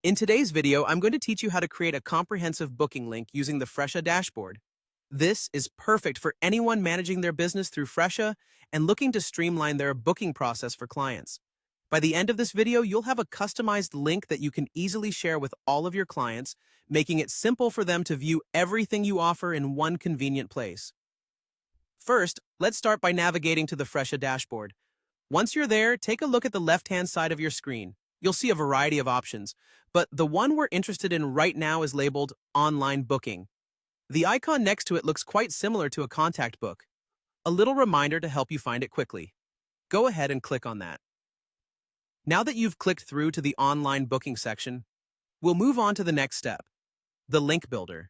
In today's video, I'm going to teach you how to create a comprehensive booking link using the Fresha dashboard. This is perfect for anyone managing their business through Fresha and looking to streamline their booking process for clients. By the end of this video, you'll have a customized link that you can easily share with all of your clients, making it simple for them to view everything you offer in one convenient place. First, let's start by navigating to the Fresha dashboard. Once you're there, take a look at the left-hand side of your screen. You'll see a variety of options, but the one we're interested in right now is labeled Online Booking. The icon next to it looks quite similar to a contact book. A little reminder to help you find it quickly. Go ahead and click on that. Now that you've clicked through to the Online Booking section, we'll move on to the next step, the Link Builder.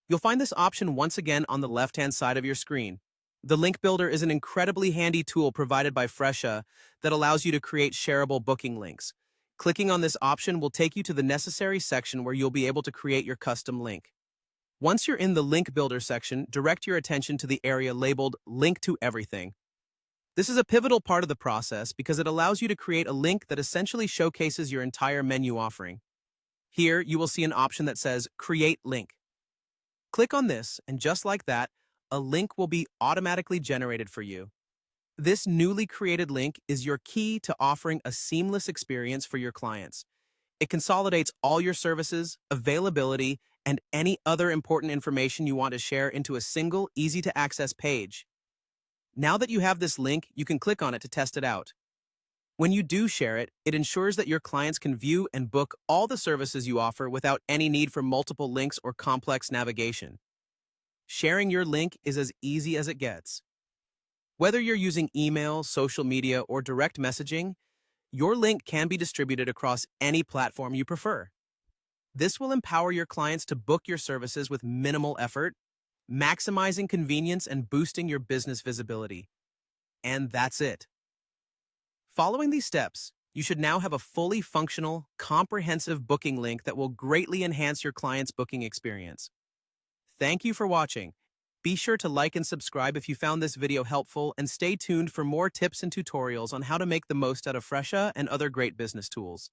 You'll find this option once again on the left-hand side of your screen. The Link Builder is an incredibly handy tool provided by Fresha that allows you to create shareable booking links. Clicking on this option will take you to the necessary section where you'll be able to create your custom link. Once you're in the Link Builder section, direct your attention to the area labeled Link to Everything. This is a pivotal part of the process because it allows you to create a link that essentially showcases your entire menu offering. Here, you will see an option that says Create Link. Click on this, and just like that, a link will be automatically generated for you. This newly created link is your key to offering a seamless experience for your clients. It consolidates all your services, availability, and any other important information you want to share into a single, easy-to-access page. Now that you have this link, you can click on it to test it out. When you do share it, it ensures that your clients can view and book all the services you offer without any need for multiple links or complex navigation. Sharing your link is as easy as it gets. Whether you're using email, social media, or direct messaging, your link can be distributed across any platform you prefer. This will empower your clients to book your services with minimal effort, maximizing convenience and boosting your business visibility. And that's it. Following these steps, you should now have a fully functional, comprehensive booking link that will greatly enhance your client's booking experience. Thank you for watching. Be sure to like and subscribe if you found this video helpful, and stay tuned for more tips and tutorials on how to make the most out of Fresha and other great business tools.